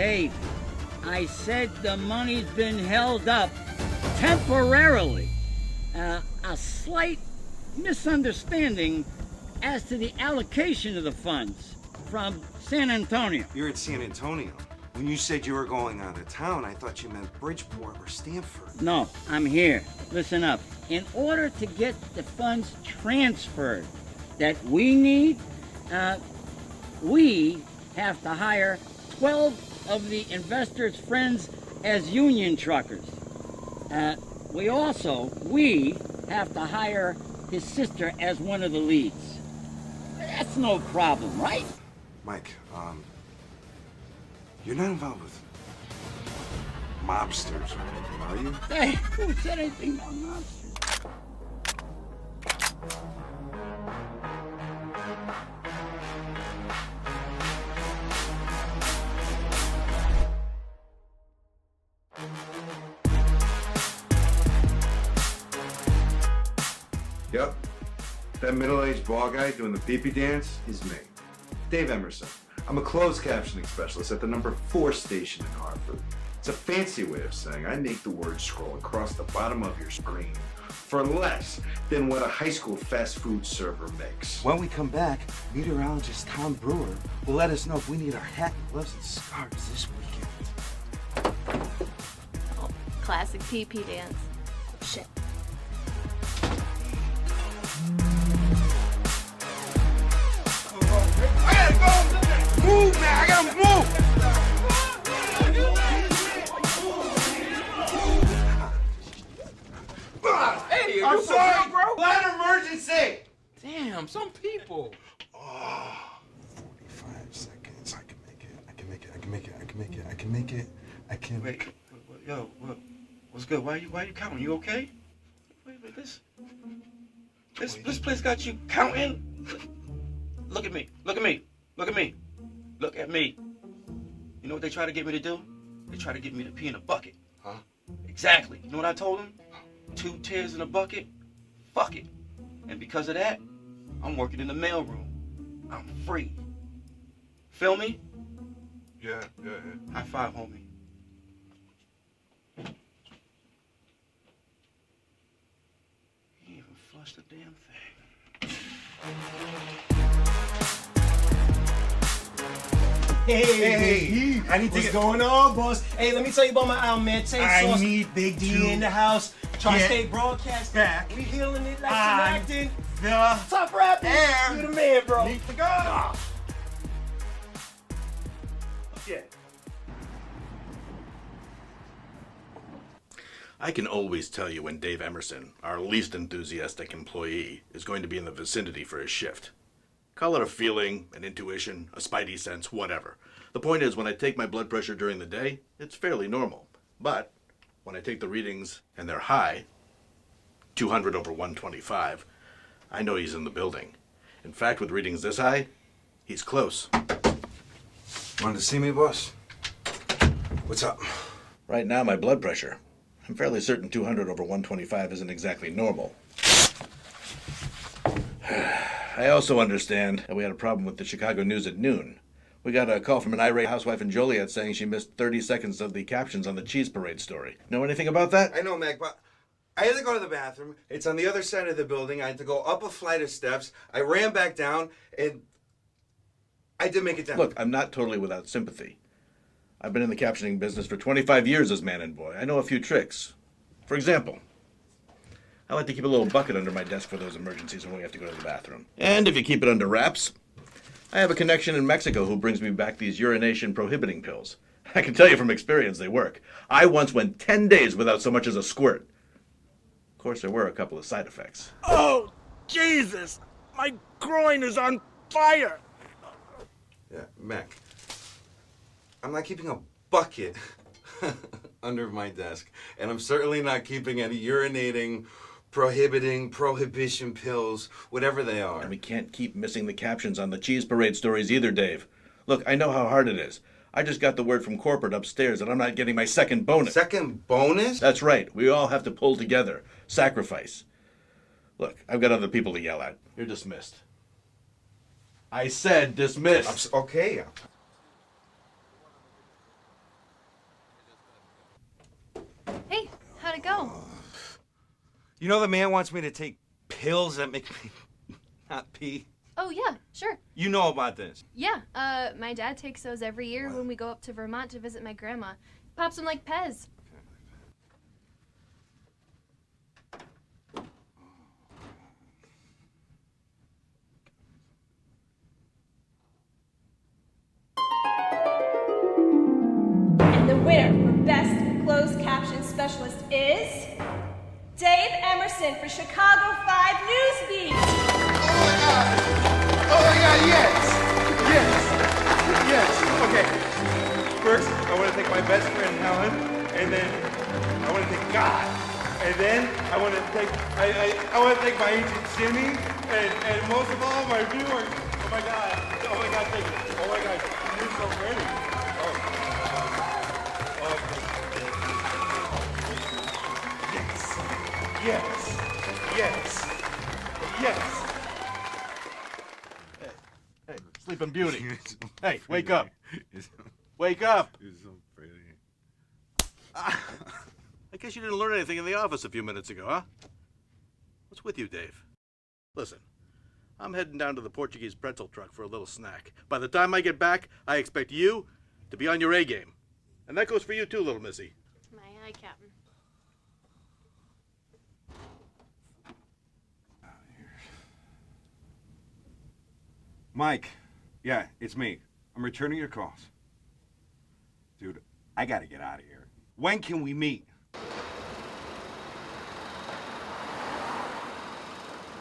Dave, I said the money's been held up temporarily. A slight misunderstanding as to the allocation of the funds from San Antonio. You're at San Antonio. When you said you were going out of town, I thought you meant Bridgeport or Stamford. No, I'm here. Listen up. In order to get the funds transferred that we need, we have to hire 12 of the investors' friends as union truckers. We have to hire his sister as one of the leads. That's no problem, right? Mike, you're not involved with mobsters or anything, are you? Hey, who said anything about mobsters? Yep. That middle-aged ball guy doing the pee-pee dance is me. Dave Emerson. I'm a closed captioning specialist at the number 4 station in Hartford. It's a fancy way of saying I make the words scroll across the bottom of your screen for less than what a high school fast food server makes. When we come back, meteorologist Tom Brewer will let us know if we need our hat and gloves and scarves this weekend. Oh, classic pee-pee dance. Shit. I gotta go! Move, man! I gotta move! Hey, I'm sorry, bro. Line emergency! Damn, some people. 45 seconds. I can make it. I can make it. I can make it. I can make it. I can make it. I can. Wait, yo, what's good? Why you counting? You okay? Wait, this place got you counting? Look at me. Look at me. Look at me. Look at me. You know what they try to get me to do? They try to get me to pee in a bucket. Huh? Exactly. You know what I told them? 2 tears in a bucket? Fuck it. And because of that, I'm working in the mailroom. I'm free. Feel me? Yeah. High five, homie. He even flushed the damn thing. Hey, I need to what's get... going on, boss? Hey, let me tell you about my album, man. Tay I Sauce, need Big D in the house. Tri-State Broadcast. back. We healing it like some I'm acting. the Top rapping. air. You the man, bro. Need to go. Yeah. I can always tell you when Dave Emerson, our least enthusiastic employee, is going to be in the vicinity for his shift. Call it a feeling, an intuition, a spidey sense, whatever. The point is, when I take my blood pressure during the day, it's fairly normal. But when I take the readings and they're high, 200 over 125, I know he's in the building. In fact, with readings this high, he's close. Wanted to see me, boss? What's up? Right now, my blood pressure. I'm fairly certain 200 over 125 isn't exactly normal. I also understand that we had a problem with the Chicago News at noon. We got a call from an irate housewife in Joliet saying she missed 30 seconds of the captions on the cheese parade story. Know anything about that? I know, Mac, but I had to go to the bathroom. It's on the other side of the building. I had to go up a flight of steps. I ran back down, and I did make it down. Look, I'm not totally without sympathy. I've been in the captioning business for 25 years as man and boy. I know a few tricks. For example, I like to keep a little bucket under my desk for those emergencies when we have to go to the bathroom. And if you keep it under wraps, I have a connection in Mexico who brings me back these urination prohibiting pills. I can tell you from experience they work. I once went 10 days without so much as a squirt. Of course, there were a couple of side effects. Oh, Jesus! My groin is on fire! Yeah, Mac, I'm not keeping a bucket under my desk, and I'm certainly not keeping any urinating, prohibition pills, whatever they are. And we can't keep missing the captions on the cheese parade stories either, Dave. Look, I know how hard it is. I just got the word from corporate upstairs that I'm not getting my second bonus. Second bonus? That's right. We all have to pull together. Sacrifice. Look, I've got other people to yell at. You're dismissed. I said dismissed. Okay. I go? You know the man wants me to take pills that make me not pee? Oh, yeah, sure. You know about this. Yeah, my dad takes those every year when we go up to Vermont to visit my grandma. Pops them like Pez. And the winner for Best Closed Caption Specialist is Dave Emerson for Chicago 5 Newsbeat. Oh my God, yes! Okay. First, I want to thank my best friend Helen, and then I want to thank God, and then I want to thank I want to thank my agent Jimmy, and most of all my viewers. Oh my God! Thank you! Oh my God! You're so pretty. Yes. Hey, Sleeping Beauty. Hey, wake up. Wake up. You're so pretty. I guess you didn't learn anything in the office a few minutes ago, huh? What's with you, Dave? Listen, I'm heading down to the Portuguese pretzel truck for a little snack. By the time I get back, I expect you to be on your A game. And that goes for you too, little missy. My eye, Captain. Mike, yeah, it's me. I'm returning your calls. Dude, I gotta get out of here. When can we meet?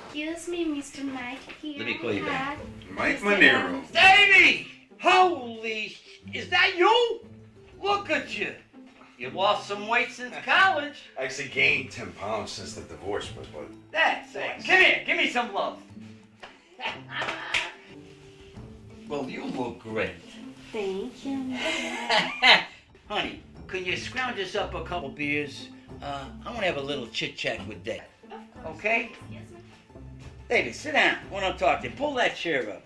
Excuse me, Mr. Mike. Here Let me call you back. Mike Mr. Manero. Davey! Holy, is that you? Look at you. You lost some weight since college. I actually gained 10 pounds since the divorce, but That's it. Come here, give me some love. Well, you look great. Thank you. Honey, can you scrounge us up a couple beers? I want to have a little chit-chat with Dave. Okay? Yes, ma'am. David, sit down. I want to talk to you. Pull that chair up.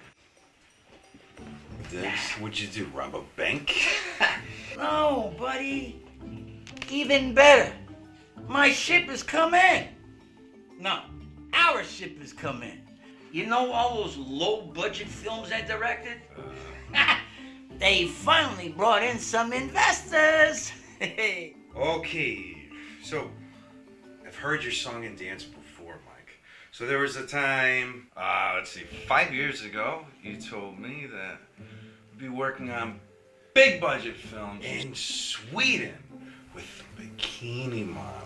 what'd you do, rob a bank? No, buddy. Even better. My ship has come in. No, our ship has come in. You know all those low-budget films I directed? They finally brought in some investors. Okay, so I've heard your song and dance before, Mike. So there was a time, let's see, 5 years ago, you told me that we'd be working on big budget films in Sweden with bikini models.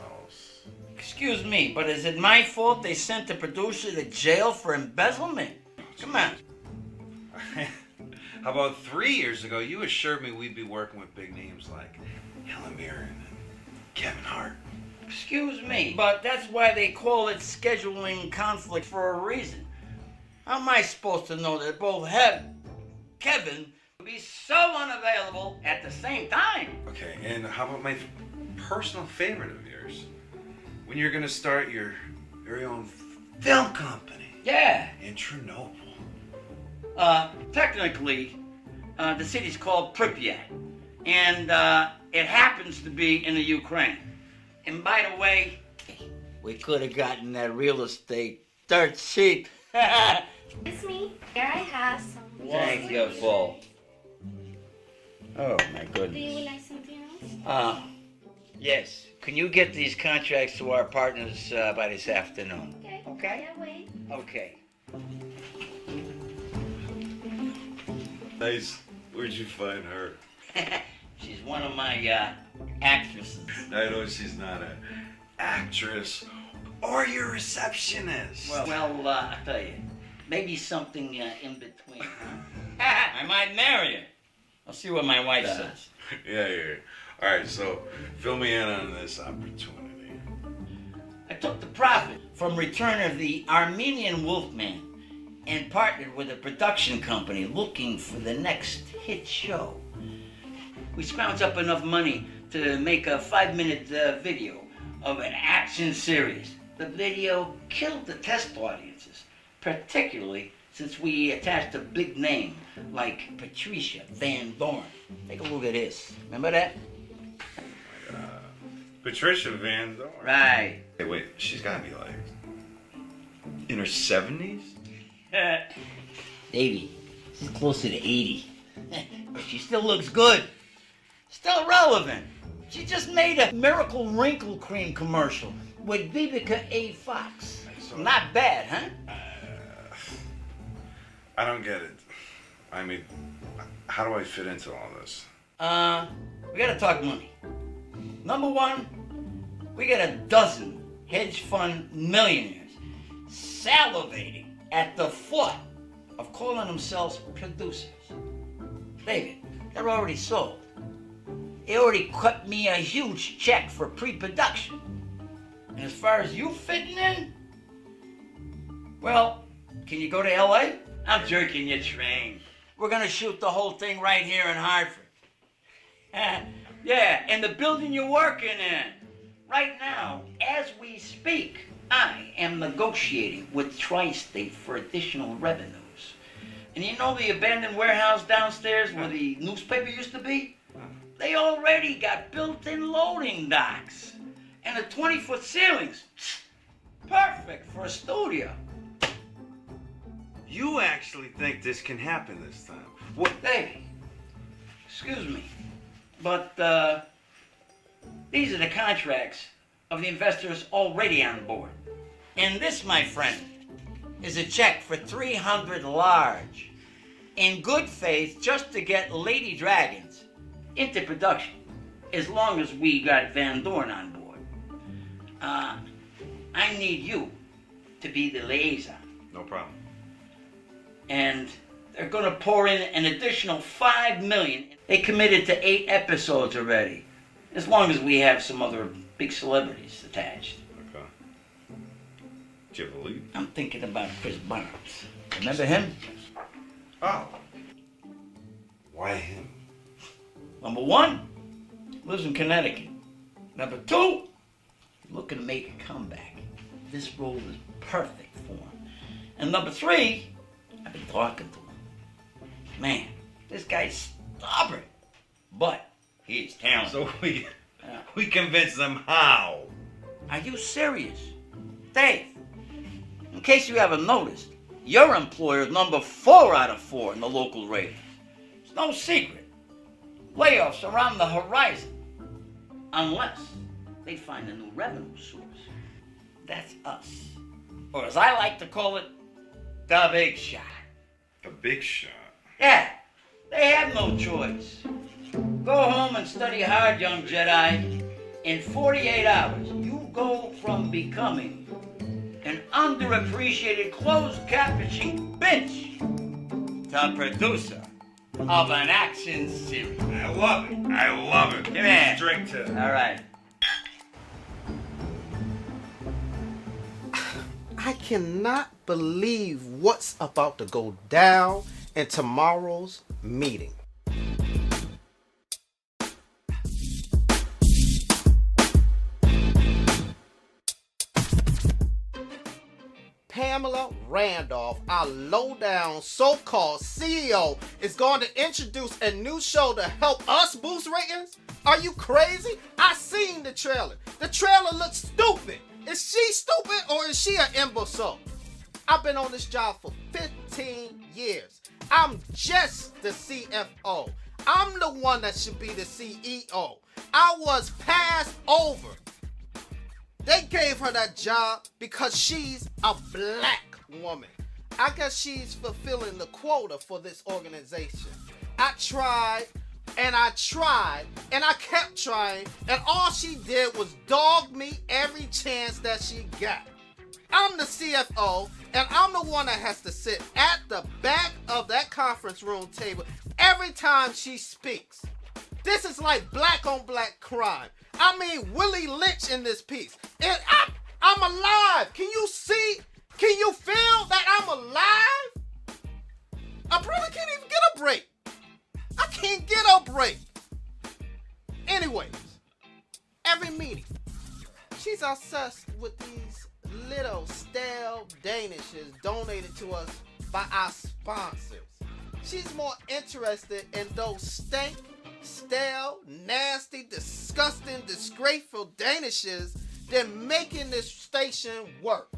Excuse me, but is it my fault they sent the producer to jail for embezzlement? Come on. How about 3 years ago, you assured me we'd be working with big names like Helen Mirren and Kevin Hart. Excuse me, but that's why they call it scheduling conflict for a reason. How am I supposed to know that both Kevin will be so unavailable at the same time? Okay, and how about my personal favorite of yours? When you're gonna start your very own film company Yeah. in Chernobyl. Technically, the city's called Pripyat, and it happens to be in the Ukraine. And by the way, we could have gotten that real estate dirt cheap. Excuse me. Here I have some. Thank you, Paul. Oh my Do you goodness. like something else? Yes. Can you get these contracts to our partners by this afternoon? Okay. Okay. Yeah, wait. Okay. Nice. Where'd you find her? She's one of my actresses. I know she's not an actress or your receptionist. Well, I'll tell you, maybe something in between. I might marry her. I'll see what my wife says. Yeah. All right, so fill me in on this opportunity. I took the profit from Return of the Armenian Wolfman and partnered with a production company looking for the next hit show. We scrounged up enough money to make a 5-minute video of an action series. The video killed the test audiences, particularly since we attached a big name like Patricia Van Dorn. Take a look at this. Remember that? Patricia Van Dorn. Right. Hey, wait, she's gotta be like in her 70s? Davey, she's closer to 80. But she still looks good. Still relevant. She just made a Miracle Wrinkle Cream commercial with Vivica A. Fox. Not bad, huh? I don't get it. I mean, how do I fit into all this? We gotta talk money. Number one, we got a dozen hedge fund millionaires salivating at the thought of calling themselves producers. David, they're already sold. They already cut me a huge check for pre-production. And as far as you fitting in, well, can you go to LA? I'm jerking your train. We're gonna shoot the whole thing right here in Hartford. Yeah, in the building you're working in. Right now, as we speak, I am negotiating with Tri-State for additional revenues. And you know the abandoned warehouse downstairs where the newspaper used to be? They already got built-in loading docks. And the 20-foot ceilings. Perfect for a studio. You actually think this can happen this time? What? Hey, excuse me, but these are the contracts of the investors already on board. And this, my friend, is a check for 300 large, in good faith, just to get Lady Dragons into production, as long as we got Van Dorn on board. I need you to be the liaison. No problem. And they're gonna pour in an additional $5 million. They committed to 8 episodes already, as long as we have some other big celebrities attached. Okay. Do you have a lead? I'm thinking about Chris Barnes. Remember him? Oh. Why him? Number 1, lives in Connecticut. Number 2, looking to make a comeback. This role is perfect for him. And number 3, I've been talking to him. Man, this guy's stubborn, but he's talented. So we convinced them how? Are you serious? Dave, in case you haven't noticed, your employer is number 4 out of 4 in the local ratings. It's no secret. Layoffs are on the horizon. Unless they find a new revenue source. That's us. Or as I like to call it, the big shot. The big shot? Yeah, they have no choice. Go home and study hard, young Jedi. In 48 hours, you go from becoming an underappreciated closed captioning bitch to producer of an action series. I love it. I love it. Come here. Drink to it. All right. I cannot believe what's about to go down in tomorrow's meeting. Pamela Randolph, our low-down so-called CEO, is going to introduce a new show to help us boost ratings? Are you crazy? I seen the trailer. The trailer looks stupid. Is she stupid or is she an imbecile? I've been on this job for 15 years. I'm just the CFO. I'm the one that should be the CEO. I was passed over. They gave her that job because she's a black woman. I guess she's fulfilling the quota for this organization. I tried, and I tried, and I kept trying, and all she did was dog me every chance that she got. I'm the CFO, and I'm the one that has to sit at the back of that conference room table every time she speaks. This is like black on black crime. I mean, Willie Lynch in this piece. And I'm alive. Can you see? Can you feel that I'm alive? I probably can't even get a break. I can't get a break. Anyways, every meeting, she's obsessed with these little stale danishes donated to us by our sponsors. She's more interested in those stank, stale, nasty, disgusting disgusting, disgraceful Danishes than making this station work.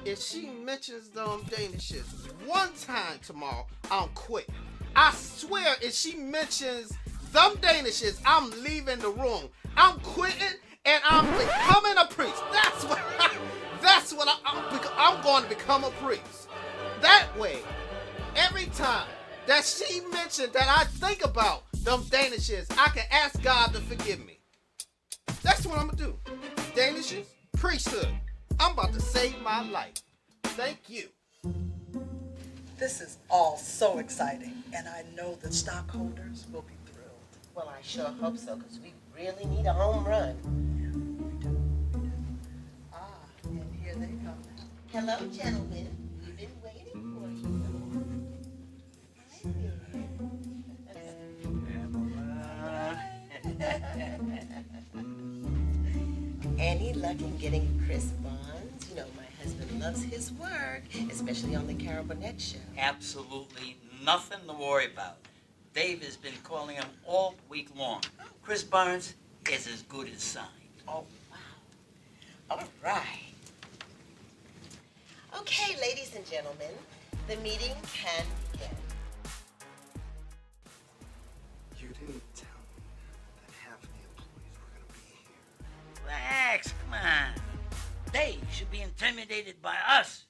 If she mentions them Danishes one time tomorrow, I'm quitting. I swear if she mentions them Danishes, I'm leaving the room. I'm quitting and I'm becoming a priest. That's what I'm going to become a priest. That way, every time that she mentioned that I think about them Danishes, I can ask God to forgive me. That's what I'm gonna do. Danishes, priesthood. I'm about to save my life. Thank you. This is all so exciting, and I know the stockholders will be thrilled. Well, I sure hope so, because we really need a home run. And here they come now. Hello, gentlemen. We've been waiting for you. Any luck in getting Chris Bonds? You know, my husband loves his work, especially on the Carol Burnett show. Absolutely nothing to worry about. Dave has been calling him all week long. Chris Barnes is as good as signed. Oh, wow. All right. Okay, ladies and gentlemen, the meeting can begin. You didn't tell me that half of the employees were gonna be here. Relax, come on. Dave should be intimidated by us.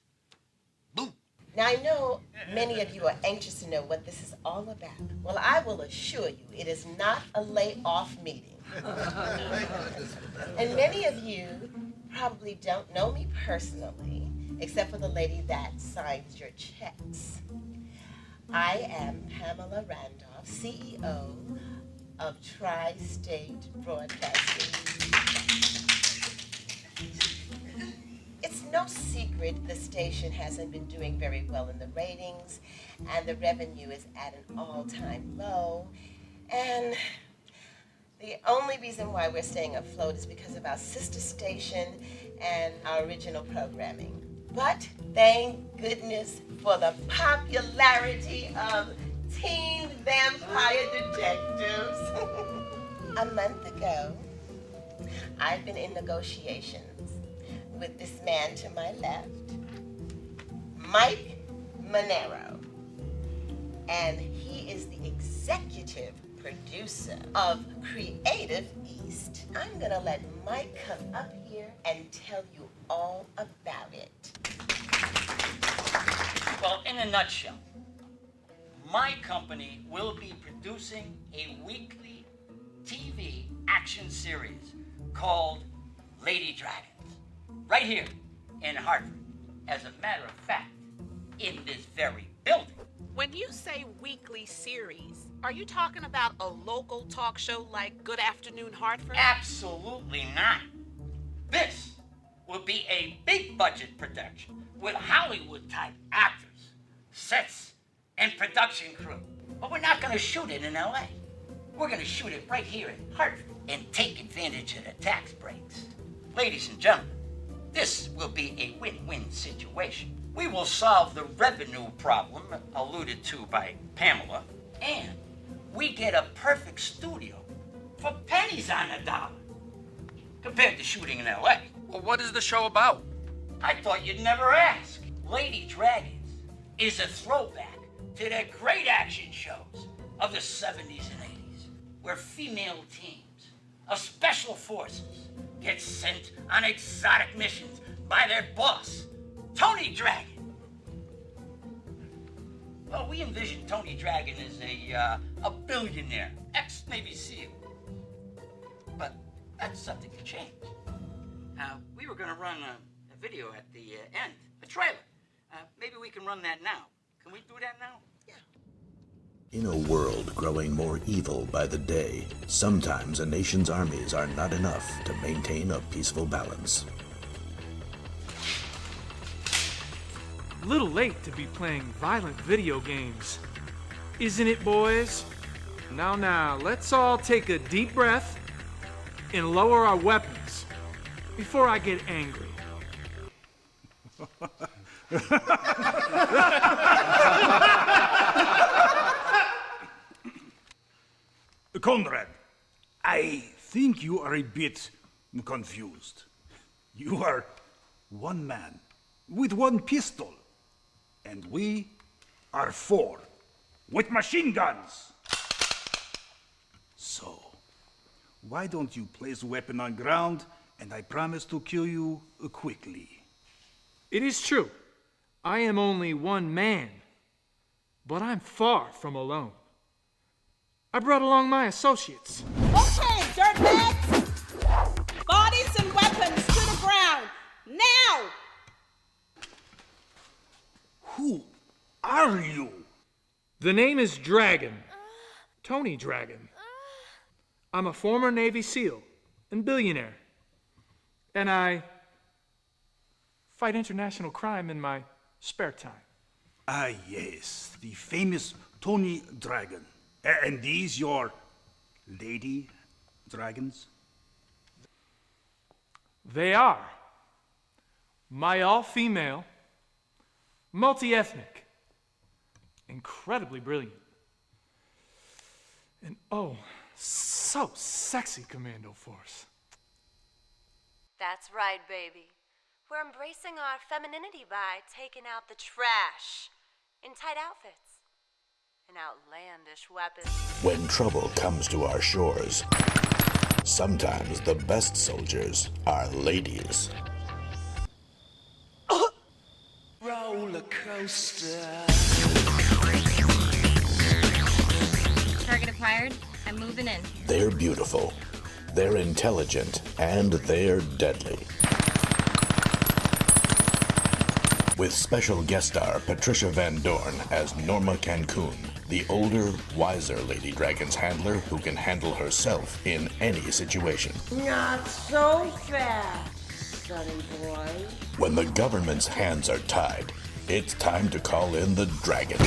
Boom. Now, I know many of you are anxious to know what this is all about. Well, I will assure you it is not a layoff meeting. And many of you probably don't know me personally, except for the lady that signs your checks. I am Pamela Randolph, CEO of Tri-State Broadcasting. It's no secret the station hasn't been doing very well in the ratings, and the revenue is at an all-time low. And the only reason why we're staying afloat is because of our sister station and our original programming. But thank goodness for the popularity of Teen Vampire Detectives. A month ago, I've been in negotiations with this man to my left, Mike Monero. And he is the executive producer of Creative East. I'm gonna let Mike come up here and tell you all about it. Well, in a nutshell, my company will be producing a weekly TV action series called Lady Dragons, right here in Hartford. As a matter of fact, in this very building. When you say weekly series, are you talking about a local talk show like Good Afternoon Hartford? Absolutely not. This will be a big budget production with Hollywood-type actors, sets, and production crew. But we're not going to shoot it in LA. We're going to shoot it right here in Hartford and take advantage of the tax breaks. Ladies and gentlemen, this will be a win-win situation. We will solve the revenue problem alluded to by Pamela, and we get a perfect studio for pennies on the dollar compared to shooting in LA. Well, what is the show about? I thought you'd never ask. Lady Dragons is a throwback to the great action shows of the 70s and 80s, where female teams of special forces get sent on exotic missions by their boss, Tony Dragon. Well, we envision Tony Dragon as a billionaire, ex-Navy SEAL. But that's subject to change. We were going to run a video at the end, a trailer. Maybe we can run that now. Can we do that now? In a world growing more evil by the day, sometimes a nation's armies are not enough to maintain a peaceful balance. Little late to be playing violent video games. Isn't it, boys? Now, let's all take a deep breath and lower our weapons before I get angry. Conrad, I think you are a bit confused. You are one man with one pistol, and we are 4 with machine guns. So, why don't you place a weapon on ground, and I promise to kill you quickly. It is true. I am only one man, but I'm far from alone. I brought along my associates. Okay, dirtbags! Bodies and weapons to the ground, now! Who are you? The name is Dragon. Tony Dragon. I'm a former Navy SEAL and billionaire. And I fight international crime in my spare time. Ah, yes, the famous Tony Dragon. And these your lady dragons? They are my all-female, multi-ethnic, incredibly brilliant, and oh, so sexy commando force. That's right, baby. We're embracing our femininity by taking out the trash in tight outfits and outlandish weapons. When trouble comes to our shores, sometimes the best soldiers are ladies. Roller coaster. Target acquired. I'm moving in. They're beautiful, they're intelligent, and they're deadly. With special guest star Patricia Van Dorn as Norma Cancun, the older, wiser Lady Dragon's handler who can handle herself in any situation. Not so fast, sonny boy. When the government's hands are tied, it's time to call in the Dragons.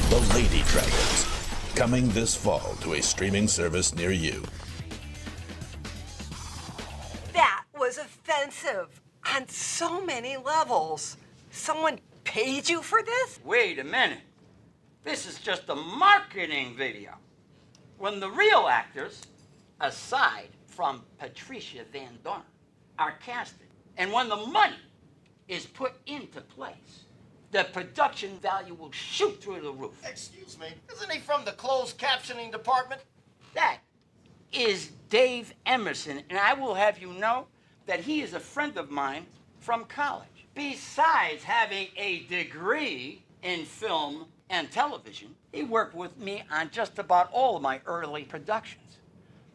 The Lady Dragons. Coming this fall to a streaming service near you. That was offensive on so many levels. Someone paid you for this? Wait a minute. This is just a marketing video. When the real actors, aside from Patricia Van Dorn, are casted, and when the money is put into place, the production value will shoot through the roof. Excuse me, isn't he from the closed captioning department? That is Dave Emerson, and I will have you know that he is a friend of mine from college. Besides having a degree in film and television, he worked with me on just about all of my early productions.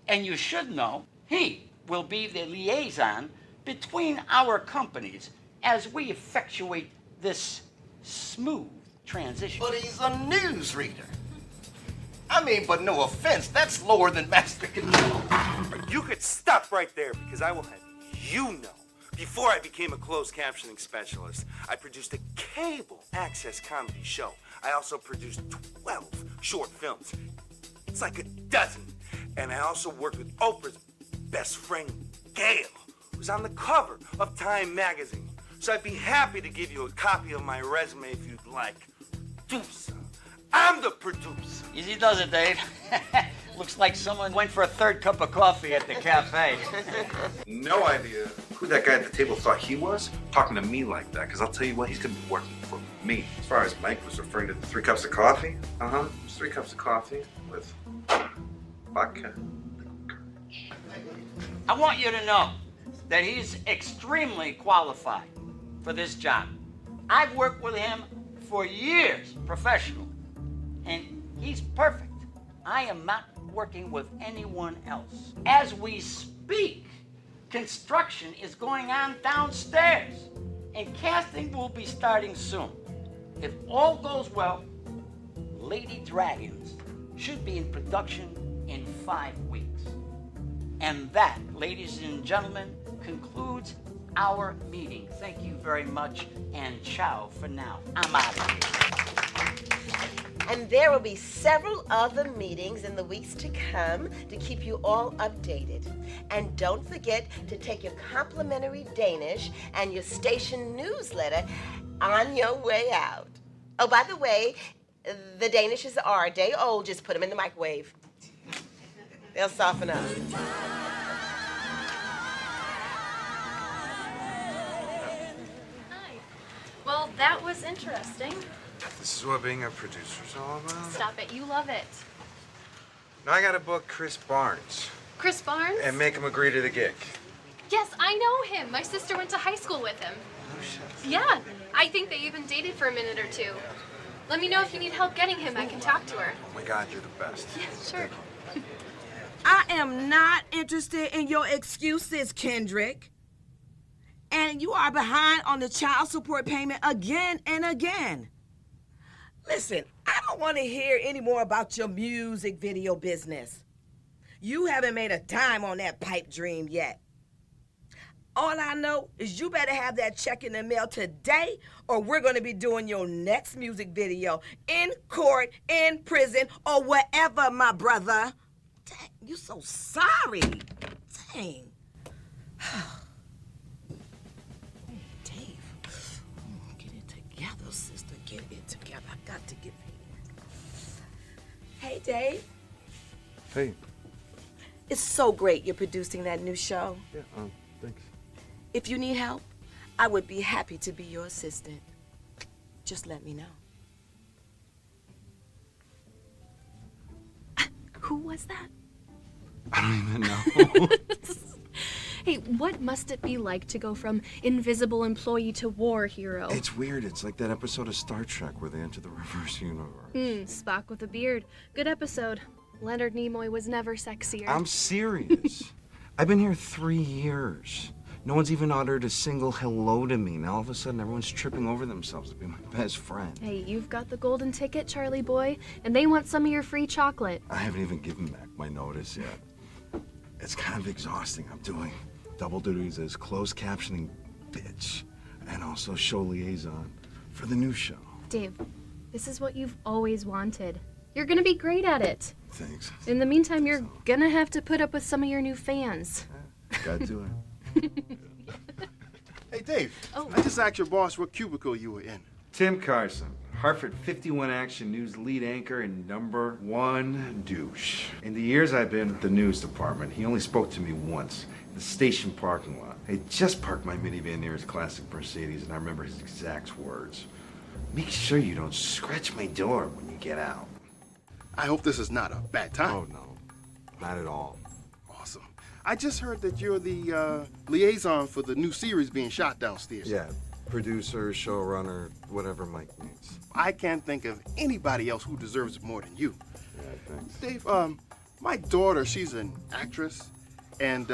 And you should know, he will be the liaison between our companies as we effectuate this smooth transition. But he's a newsreader. I mean, but no offense, that's lower than Master Control. You could stop right there because I will have you know. Before I became a closed captioning specialist, I produced a cable access comedy show. I also produced 12 short films. It's like a dozen. And I also worked with Oprah's best friend, Gail, who's on the cover of Time magazine. So I'd be happy to give you a copy of my resume if you'd like. Producer. I'm the producer. Easy does it, Dave. Looks like someone went for a third cup of coffee at the cafe. No idea who that guy at the table thought he was, talking to me like that, because I'll tell you what, he's going to be working for me. As far as Mike was referring to the 3 cups of coffee, just 3 cups of coffee with vodka. I want you to know that he's extremely qualified for this job. I've worked with him for years, professional, and he's perfect. I am not working with anyone else. As we speak, construction is going on downstairs, and casting will be starting soon. If all goes well, Lady Dragons should be in production in 5 weeks. And that, ladies and gentlemen, concludes our meeting. Thank you very much, and ciao for now. I'm out of here. And there will be several other meetings in the weeks to come to keep you all updated. And don't forget to take your complimentary Danish and your station newsletter on your way out. Oh, by the way, the Danishes are a day old. Just put them in the microwave. They'll soften up. that was interesting. This is what being a producer's all about? Stop it. You love it. Now I gotta book Chris Barnes. Chris Barnes? And make him agree to the gig. Yes, I know him. My sister went to high school with him. Oh, shit. Yeah, I think they even dated for a minute or two. Let me know if you need help getting him. I can talk to her. Oh my God, you're the best. Yeah, sure. I am not interested in your excuses, Kendrick. And you are behind on the child support payment again and again. Listen, I don't want to hear any more about your music video business. You haven't made a dime on that pipe dream yet. All I know is you better have that check in the mail today, or we're going to be doing your next music video in court, in prison, or wherever, my brother. Dang, you so sorry. Dang. Dave, get it together, sister. Get it together. I got to get paid. Hey, Dave. Hey. It's so great you're producing that new show. Yeah, thanks. If you need help, I would be happy to be your assistant. Just let me know. Who was that? I don't even know. Hey, what must it be like to go from invisible employee to war hero? It's weird. It's like that episode of Star Trek where they enter the reverse universe. Spock with a beard. Good episode. Leonard Nimoy was never sexier. I'm serious. I've been here 3 years. No one's even uttered a single hello to me. Now all of a sudden everyone's tripping over themselves to be my best friend. Hey, you've got the golden ticket, Charlie boy, and they want some of your free chocolate. I haven't even given back my notice yet. It's kind of exhausting. I'm doing double duties as closed captioning bitch and also show liaison for the new show. Dave, this is what you've always wanted. You're gonna be great at it. Thanks. In the meantime, you're gonna have to put up with some of your new fans. Gotta do it. Hey, Dave. Oh. I just asked your boss what cubicle you were in. Tim Carson, Hartford 51 Action News lead anchor and #1 douche. In the years I've been at the news department, he only spoke to me once in the station parking lot. I just parked my minivan near his classic Mercedes, and I remember his exact words. Make sure you don't scratch my door when you get out. I hope this is not a bad time. Oh, no. Not at all. Awesome. I just heard that you're the liaison for the new series being shot downstairs. Yeah, producer, showrunner, whatever Mike needs. I can't think of anybody else who deserves it more than you. Yeah, thanks. Dave, my daughter, she's an actress, and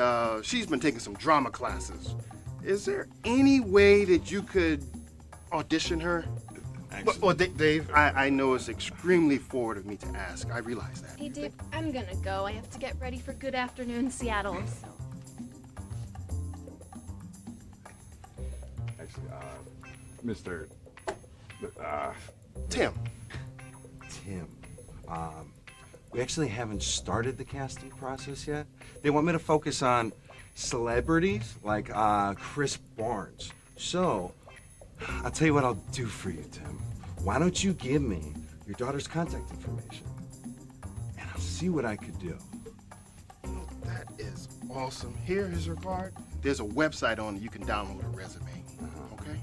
she's been taking some drama classes. Is there any way that you could audition her? Well, Dave, I know it's extremely forward of me to ask. I realize that. Hey, Dave, I'm gonna go. I have to get ready for Good Afternoon Seattle. Actually, Mr. Tim. Tim. We actually haven't started the casting process yet. They want me to focus on celebrities like Chris Barnes. So, I'll tell you what I'll do for you, Tim. Why don't you give me your daughter's contact information, and I'll see what I could do. That is awesome. Here is her card. There's a website on it you can download a resume. Okay?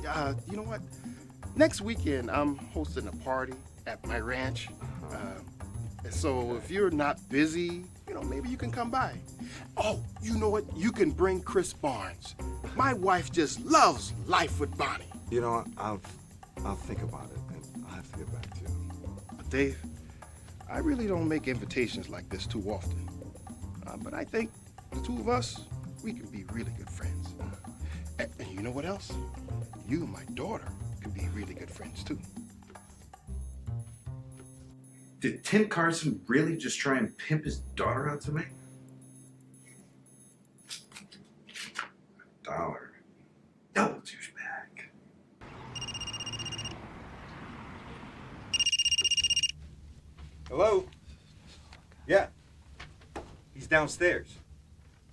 Yeah. You know what? Next weekend, I'm hosting a party at my ranch. So if you're not busy, maybe you can come by. Oh, you know what? You can bring Chris Barnes. My wife just loves Life with Bonnie. You know what? I'll think about it, and I'll have to get back to you. But Dave, I really don't make invitations like this too often. But I think the two of us, we can be really good friends. And you know what else? You and my daughter could be really good friends too. Did Tim Carson really just try and pimp his daughter out to me? $1. Double douchebag. Hello? Yeah. He's downstairs.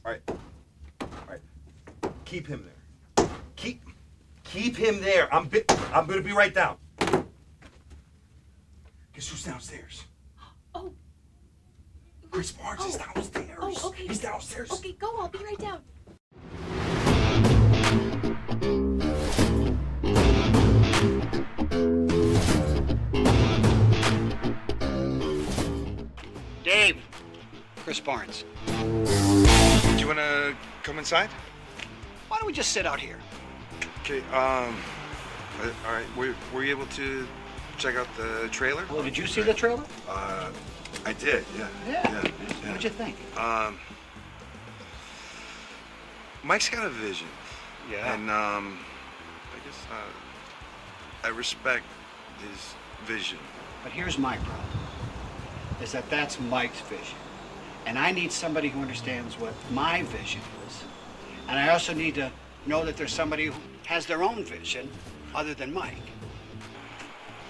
All right. Keep him there. Keep him there. I'm gonna be right down. Guess who's downstairs? Oh. Chris Barnes is downstairs. Oh, okay. He's downstairs. Okay, go. I'll be right down. Chris Barnes. Do you want to come inside? Why don't we just sit out here? Okay, all right. Were you able to check out the trailer? Well, did you see the trailer? I did, yeah. Yeah. What'd you think? Mike's got a vision. Yeah. And, I guess, I respect his vision. But here's my problem, is that that's Mike's vision. And I need somebody who understands what my vision is. And I also need to know that there's somebody who has their own vision other than Mike.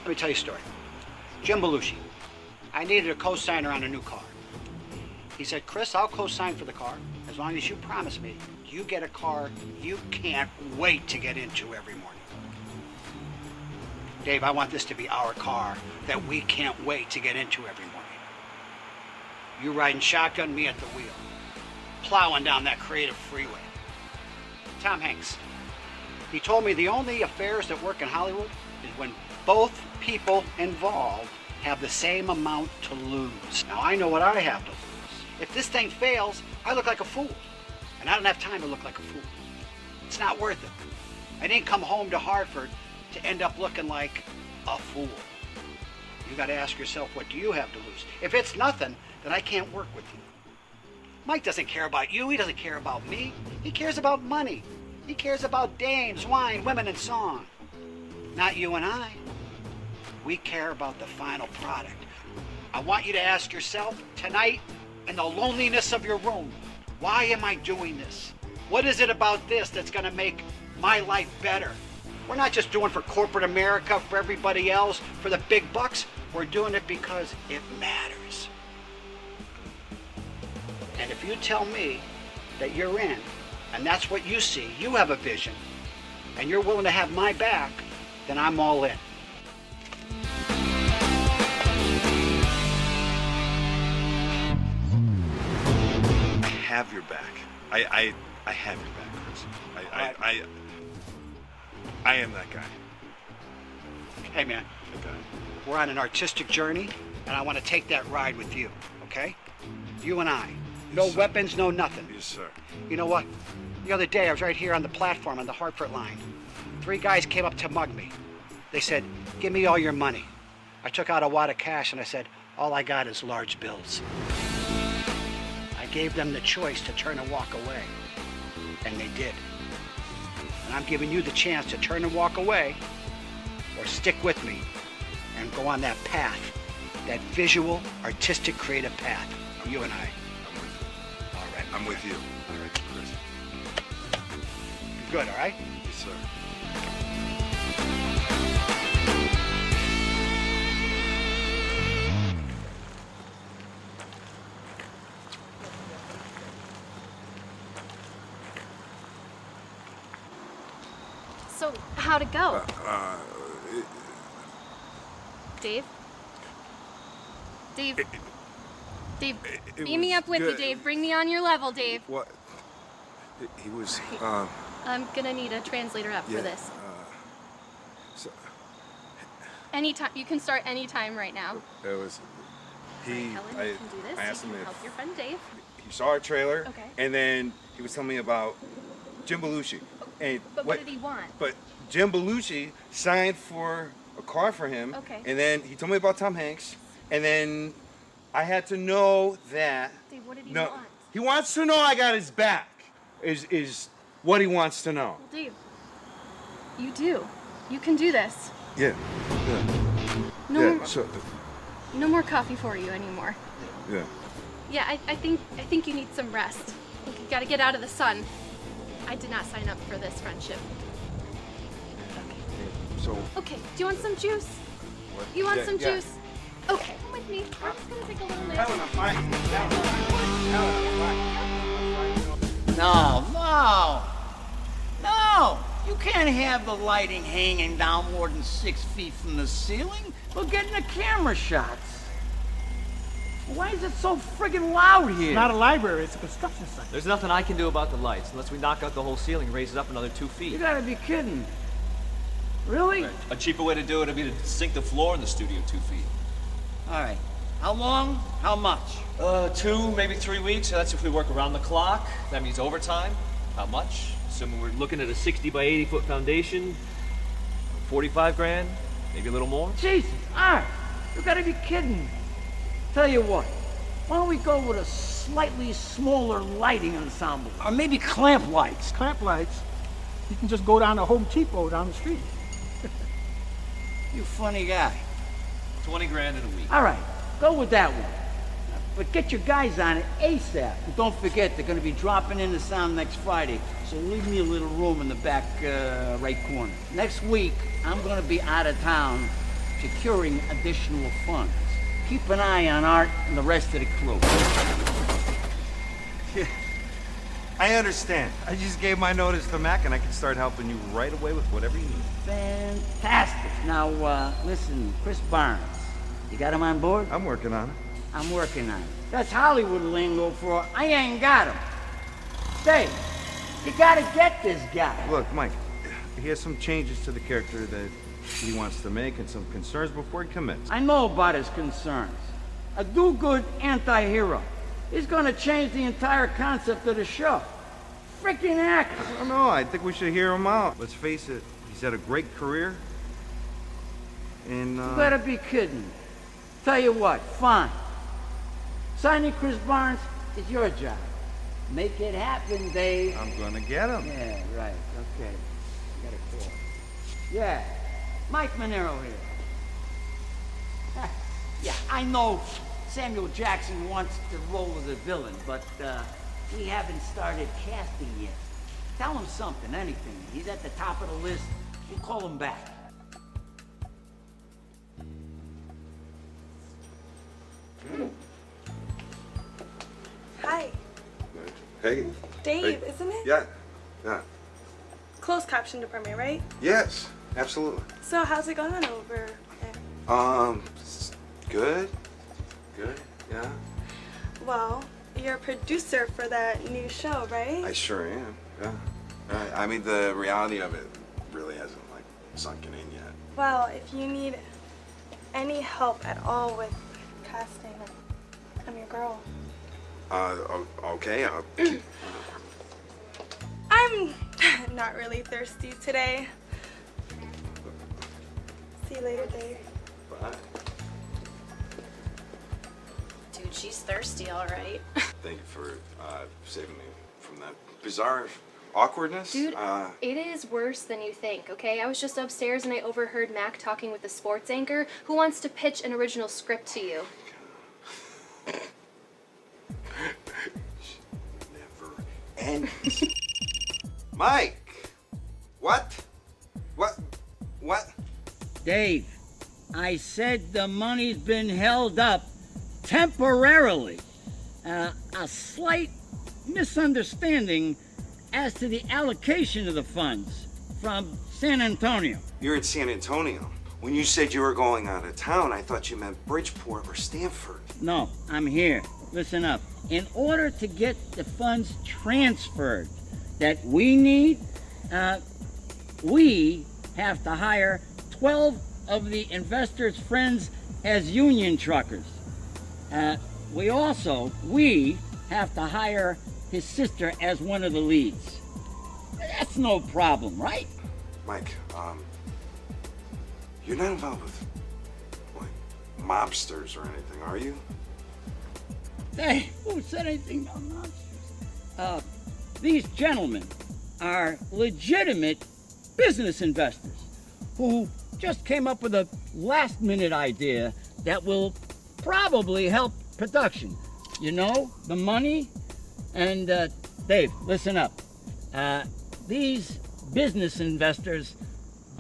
Let me tell you a story. Jim Belushi. I needed a co-signer on a new car. He said, Chris, I'll co-sign for the car as long as you promise me you get a car you can't wait to get into every morning. Dave, I want this to be our car that we can't wait to get into every morning. You riding shotgun, me at the wheel, plowing down that creative freeway. Tom Hanks. He told me the only affairs that work in Hollywood is when both people involved have the same amount to lose. Now, I know what I have to lose. If this thing fails, I look like a fool. And I don't have time to look like a fool. It's not worth it. I didn't come home to Hartford to end up looking like a fool. You got to ask yourself, what do you have to lose? If it's nothing, then I can't work with you. Mike doesn't care about you. He doesn't care about me. He cares about money. He cares about dames, wine, women, and song. Not you and I. We care about the final product. I want you to ask yourself tonight, in the loneliness of your room, why am I doing this? What is it about this that's going to make my life better? We're not just doing for corporate America, for everybody else, for the big bucks. We're doing it because it matters. And if you tell me that you're in, and that's what you see, you have a vision, and you're willing to have my back, then I'm all in. I have your back. I have your back, Chris. I am that guy. Hey, man. We're on an artistic journey, and I want to take that ride with you, okay? You and I. No weapons, no nothing. Yes, sir. You know what? The other day, I was right here on the platform on the Hartford line. 3 guys came up to mug me. They said, give me all your money. I took out a wad of cash, and I said, all I got is large bills. I gave them the choice to turn and walk away, and they did. And I'm giving you the chance to turn and walk away, or stick with me and go on that path, that visual, artistic, creative path. You and I. All right. I'm with you. All right, Chris. Good, all right? Yes, sir. So, how'd it go? Dave? Dave? Dave, beam me up with you, Dave. Bring me on your level, Dave. What? He was, I'm gonna need a translator up for this. So, Anytime. You can start anytime right now. it was, he, Helen, you can do this. I asked You him can help if your friend Dave. he saw our trailer, Okay. and then he was telling me about Jim Belushi. And But what did he want? But Jim Belushi signed for a car for him, Okay. and then he told me about Tom Hanks, and then I had to know that. Dave, what did he No, want? he wants to know I got his back. Is what he wants to know. Well, Dave, you do. You can do this. Yeah. No Yeah. more, So. no more coffee for you anymore. Yeah. Yeah, I think you need some rest. You gotta get out of the sun. I did not sign up for this friendship. So. Okay, do you want some juice? What? You want Yeah, some yeah. juice? Okay, come with me. I'm just gonna take a little nap. Helen, I'm fine. No! You can't have the lighting hanging down more than 6 feet from the ceiling. We're getting the camera shots. Why is it so friggin' loud here? It's not a library, it's a construction site. There's nothing I can do about the lights unless we knock out the whole ceiling and raise it up another 2 feet. You gotta be kidding. Really? A cheaper way to do it would be to sink the floor in the studio 2 feet. All right. How long? How much? 2, maybe 3 weeks. So that's if we work around the clock. That means overtime. How much? Assuming we're looking at a 60 by 80 foot foundation. 45 grand, maybe a little more. Jesus, Art, you gotta be kidding. Tell you what, why don't we go with a slightly smaller lighting ensemble? Or maybe clamp lights. Clamp lights? You can just go down to Home Depot down the street. You funny guy. 20 grand in a week. All right, go with that one. But get your guys on it ASAP. And don't forget, they're gonna be dropping in the sound next Friday, so leave me a little room in the back right corner. Next week, I'm gonna be out of town securing additional funds. Keep an eye on Art and the rest of the crew. Yeah, I understand. I just gave my notice to Mac, and I can start helping you right away with whatever you need. Fantastic. Now, listen, Chris Barnes, you got him on board? I'm working on it. I'm working on it. That's Hollywood lingo for I ain't got him. Dave, you gotta get this guy. Look, Mike, he has some changes to the character that he wants to make and some concerns before he commits. I know about his concerns. A do-good anti-hero. He's gonna change the entire concept of the show. Freaking actor. I don't know. I think we should hear him out. Let's face it, he's had a great career. And, You gotta be kidding. Tell you what, fine. Signing Chris Barnes is your job. Make it happen, Dave. I'm gonna get him. Yeah, right. Okay. I got a call. Yeah. Mike Monero here. Yeah, I know Samuel Jackson wants the role of the villain, but we haven't started casting yet. Tell him something, anything. He's at the top of the list. We'll call him back. Hi. Hey. Dave, Hey. isn't it? Yeah. Closed caption department, right? Yes, absolutely. So how's it going over there? Good. Good, yeah. Well, you're a producer for that new show, right? I sure am, yeah. I mean, the reality of it really hasn't, like, sunken in yet. Well, if you need any help at all with casting, I'm your girl. Okay, I'm not really thirsty today. See you later, Dave. Bye. Dude, she's thirsty, all right. Thank you for saving me from that bizarre awkwardness. Dude, it is worse than you think, okay? I was just upstairs and I overheard Mac talking with the sports anchor who wants to pitch an original script to you. Never ends. Mike! What? Dave, I said the money's been held up temporarily. A slight misunderstanding as to the allocation of the funds from San Antonio. You're in San Antonio. When you said you were going out of town, I thought you meant Bridgeport or Stanford. No, I'm here. Listen up. In order to get the funds transferred that we need, we have to hire 12 of the investors' friends as union truckers. We have to hire his sister as one of the leads. That's no problem, right? Mike, you're not involved with, like, mobsters or anything, are you? Hey, who said anything about monsters? These gentlemen are legitimate business investors who just came up with a last-minute idea that will probably help production. You know, the money. And Dave, listen up. These business investors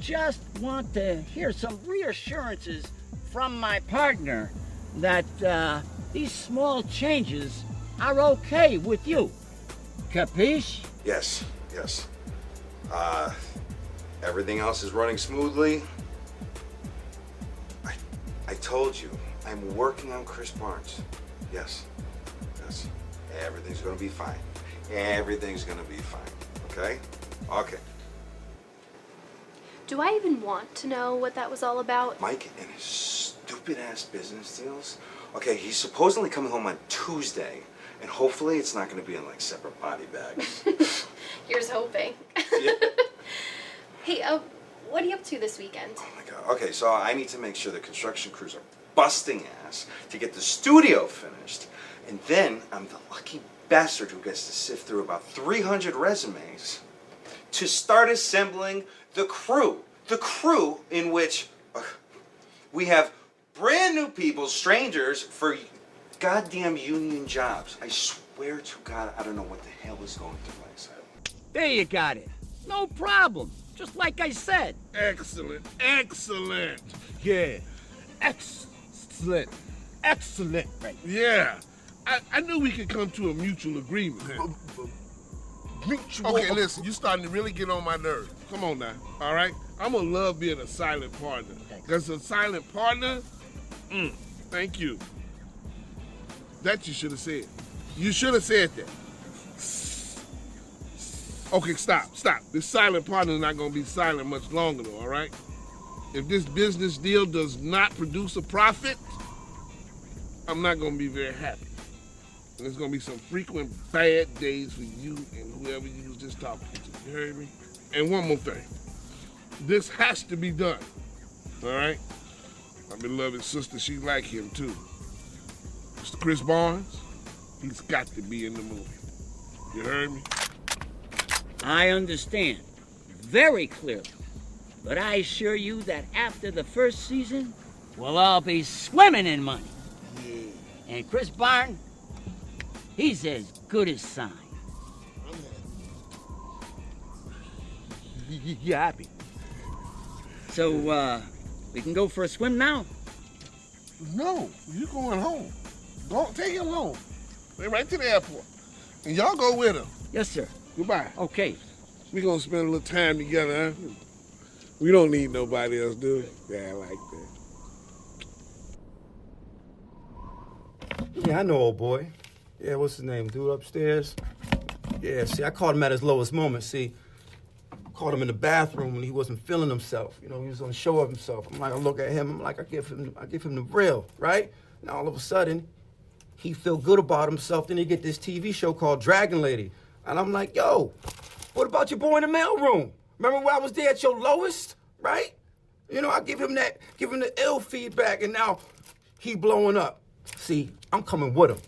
just want to hear some reassurances from my partner that these small changes are okay with you. Capiche? Yes. Everything else is running smoothly. I told you, I'm working on Chris Barnes. Yes. Everything's gonna be fine. Everything's gonna be fine, okay? Okay. Do I even want to know what that was all about? Mike and his stupid-ass business deals Okay, he's supposedly coming home on Tuesday, and hopefully it's not going to be in like separate body bags. Here's hoping. Hey, what are you up to this weekend? Oh my God. Okay, so I need to make sure the construction crews are busting ass to get the studio finished, and then I'm the lucky bastard who gets to sift through about 300 resumes to start assembling the crew. The crew in which we have brand new people, strangers, for goddamn union jobs. I swear to God, I don't know what the hell is going through my head. There you got it. No problem. Just like I said. Excellent. Excellent. Yeah. Excellent. Excellent. Right. Yeah. I knew we could come to a mutual agreement. Mutual. Okay, listen, you're starting to really get on my nerves. Come on now, all right? I'm gonna love being a silent partner. Because a silent partner, thank you. That you should have said. You should have said that. Okay, stop. This silent partner is not gonna be silent much longer though, all right? If this business deal does not produce a profit, I'm not gonna be very happy. And there's gonna be some frequent bad days for you and whoever you was just talking to. You heard me? And one more thing. This has to be done. All right? My beloved sister, she like him too. Mr. Chris Barnes, he's got to be in the movie. You heard me? I understand very clearly. But I assure you that after the first season, we'll all be swimming in money. Yeah. And Chris Barnes, he's as good as signed. You happy? So, we can go for a swim now? No, you going home. Go take him home. They're right to the airport. And y'all go with him. Yes, sir. Goodbye. Okay. We gonna spend a little time together, huh? We don't need nobody else, do we? Yeah, I like that. Yeah, I know, old boy. Yeah, what's his name? Dude upstairs? Yeah, see, I caught him at his lowest moment. See, caught him in the bathroom when he wasn't feeling himself. You know, he was on the show of himself. I'm like, I look at him, I'm like, I give him the real, right? Now all of a sudden, he feel good about himself. Then he get this TV show called Dragon Lady. And I'm like, yo, what about your boy in the mailroom? Remember when I was there at your lowest, right? You know, I give him the ill feedback, and now he blowing up. See, I'm coming with him.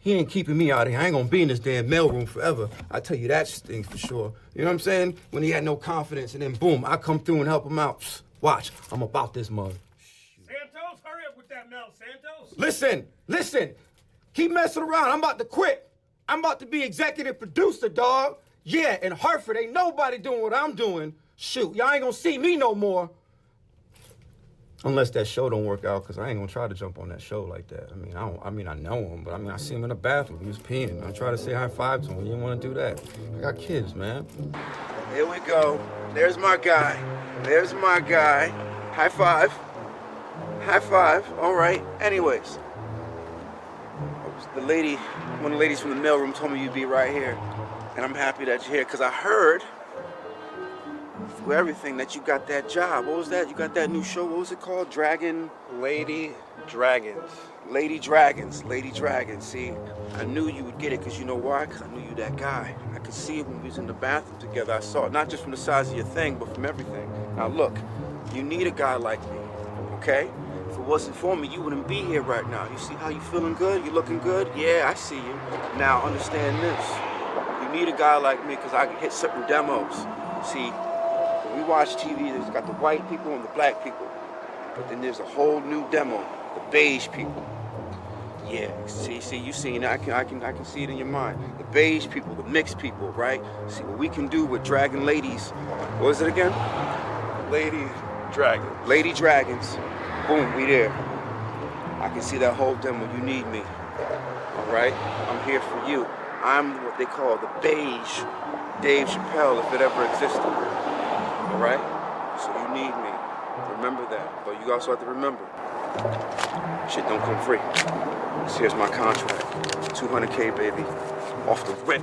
He ain't keeping me out of here. I ain't gonna be in this damn mailroom forever. I tell you that thing for sure. You know what I'm saying? When he had no confidence, and then boom, I come through and help him out. Psst, watch, I'm about this mug. Santos, hurry up with that mail, Santos. Listen. Keep messing around. I'm about to quit. I'm about to be executive producer, dog. Yeah, in Hartford, ain't nobody doing what I'm doing. Shoot, y'all ain't gonna see me no more. Unless that show don't work out, because I ain't gonna try to jump on that show like that. I know him, but I see him in the bathroom. He was peeing. I try to say high five to him. He didn't want to do that. I got kids, man. Here we go. There's my guy. High five. All right. Anyways, one of the ladies from the mailroom told me you'd be right here. And I'm happy that you're here, because I heard through everything that you got that job. What was that? You got that new show. What was it called? Lady Dragons. See, I knew you would get it, because you know why? Because I knew you that guy. I could see it when we was in the bathroom together. I saw it, not just from the size of your thing, but from everything. Now look, you need a guy like me, okay? If it wasn't for me, you wouldn't be here right now. You see how you feeling good? You looking good? Yeah, I see you. Now understand this. You need a guy like me, because I can hit certain demos. See, when we watch TV, there's got the white people and the black people. But then there's a whole new demo, the beige people. Yeah, see, you seen it. I can see it in your mind. The beige people, the mixed people, right? See what we can do with Dragon Ladies. What was it again? Lady Dragons. Boom, we there. I can see that whole demo. You need me. All right? I'm here for you. I'm what they call the beige Dave Chappelle, if it ever existed. All right? So you need me. Remember that. But you also have to remember, shit don't come free. So here's my contract. $200K, baby. Off the rip.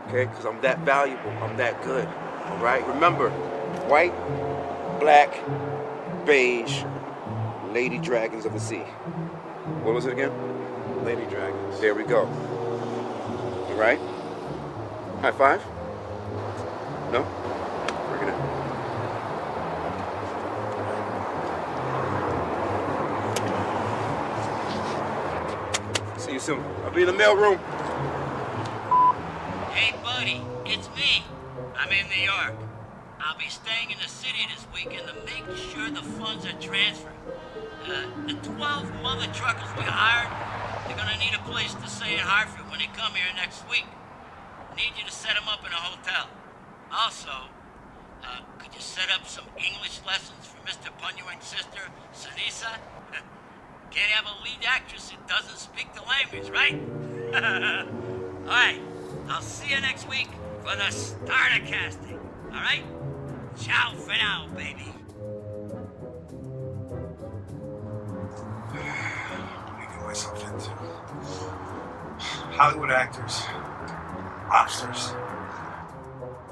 Okay? Because I'm that valuable. I'm that good. All right? Remember, white, black, beige, Lady Dragons of the Sea. What was it again? Lady Dragons. There we go. You right? High five? No? Bring it in. See you soon. I'll be in the mailroom. Hey, buddy, it's me. I'm in New York. I'll be staying in the city this weekend to make sure the funds are transferred. The 12 mother truckers we hired, they're gonna need a place to stay in Hartford when they come here next week. I need you to set them up in a hotel. Also, could you set up some English lessons for Mr. Punyuang's sister, Sunisa? Can't have a lead actress that doesn't speak the language, right? All right, I'll see you next week for the start of casting. All right? Ciao for now, baby. What am I getting myself into? Hollywood actors, lobsters,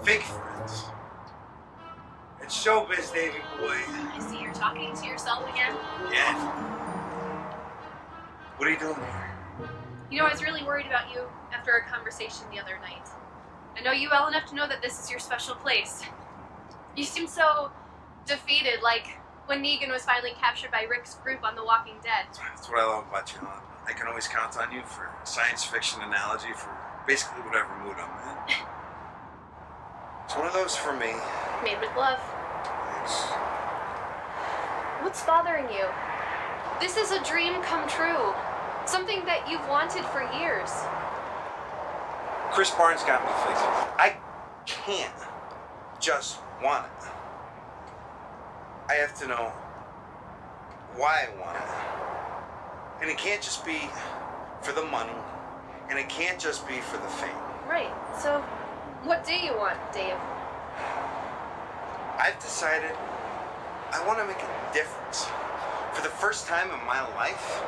fake friends. It's showbiz, Davey boy. I see you're talking to yourself again. Yeah. What are you doing here? You know, I was really worried about you after our conversation the other night. I know you well enough to know that this is your special place. You seemed so defeated, like when Negan was finally captured by Rick's group on The Walking Dead. That's what I love about you. I can always count on you for science fiction analogy for basically whatever mood I'm in. It's one of those for me. Made with love. Thanks. What's bothering you? This is a dream come true. Something that you've wanted for years. Chris Barnes got me thinking. I can't just want it. I have to know why I want it. And it can't just be for the money. And it can't just be for the fame. Right. So, what do you want, Dave? I've decided I want to make a difference. For the first time in my life,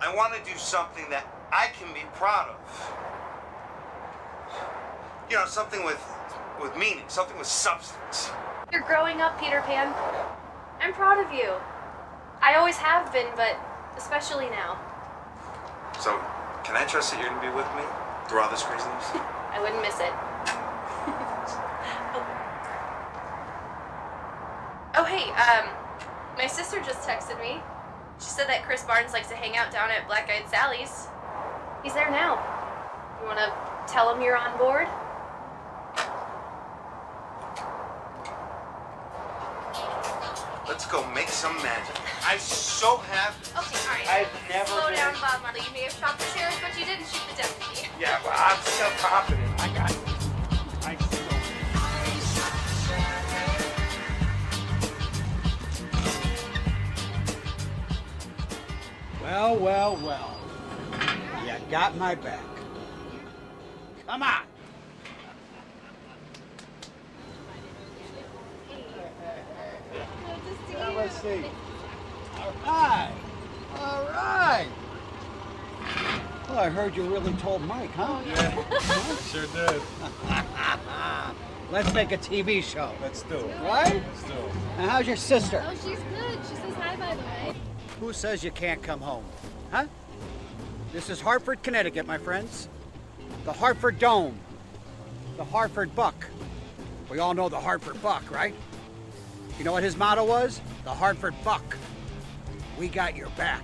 I want to do something that I can be proud of. You know, something with meaning, something with substance. You're growing up, Peter Pan. I'm proud of you. I always have been, but especially now. So, can I trust that you're going to be with me through all this craziness? I wouldn't miss it. Oh, hey, my sister just texted me. She said that Chris Barnes likes to hang out down at Black Eyed Sally's. He's there now. You want to tell him you're on board? Let's go make some magic. I so have. Okay, all right. I've never Slow been... down, Bob Marley. You may have shot the sheriff, but you didn't shoot the deputy. Yeah, well, I'm so confident. I got it. Well, well, well. You got my back. Come on. Let's see. All right. All right. Well, I heard you really told Mike, huh? Yeah, sure did. Let's make a TV show. Let's do it. Right? Let's do it. Now, how's your sister? Oh, she's good. She says hi, by the way. Who says you can't come home? Huh? This is Hartford, Connecticut, my friends. The Hartford Dome. The Hartford Buck. We all know the Hartford Buck, right? You know what his motto was? The Hartford Buck. We got your back.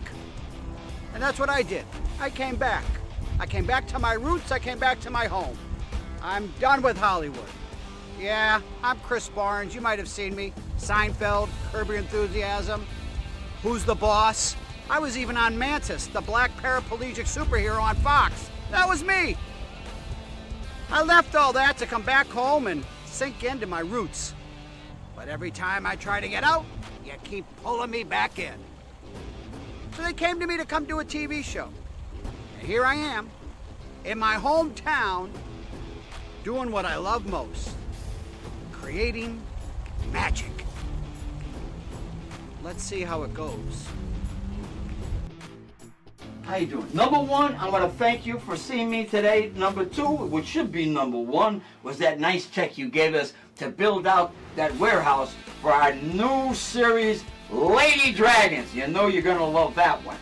And that's what I did. I came back. I came back to my roots. I came back to my home. I'm done with Hollywood. Yeah, I'm Chris Barnes. You might have seen me. Seinfeld, Curb Your Enthusiasm. Who's the Boss? I was even on Mantis, the black paraplegic superhero on Fox. That was me. I left all that to come back home and sink into my roots. But every time I try to get out, you keep pulling me back in. So they came to me to come do a TV show. And here I am, in my hometown, doing what I love most, creating magic. Let's see how it goes. How you doing? Number one, I want to thank you for seeing me today. Number two, which should be number one, was that nice check you gave us to build out that warehouse for our new series, Lady Dragons. You know you're going to love that one.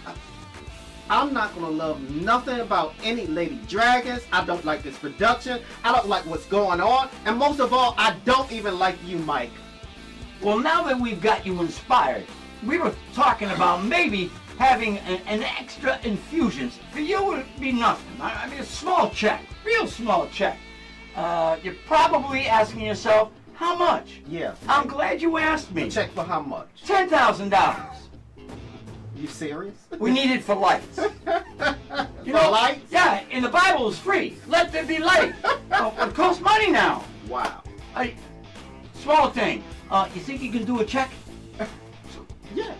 I'm not gonna love nothing about any Lady Dragons. I don't like this production. I don't like what's going on. And most of all, I don't even like you, Mike. Well, now that we've got you inspired, we were talking about maybe having an extra infusions. For you, it would be nothing. I mean, a small check, real small check. You're probably asking yourself, how much? Yeah. I'm glad you asked me. A check for how much? $10,000. You serious? We need it for lights. You For lights? Yeah, in the Bible it's free. Let there be light. It costs money now. Wow. Small thing. You think you can do a check? Yeah.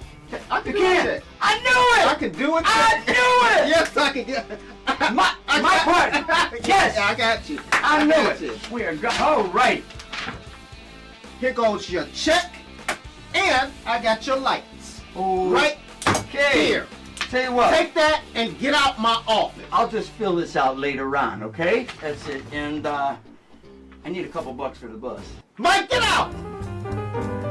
I can You do can. it. I knew it. I can do it. I knew it. Yes, I can get it. My part. Yes. I got you. I knew got it. you. We are all right. Here goes your check, and I got your lights. Oh. Right Okay. here. Tell you what. Take that and get out my office. I'll just fill this out later on, okay? That's it. And I need a couple bucks for the bus. Mike, get out!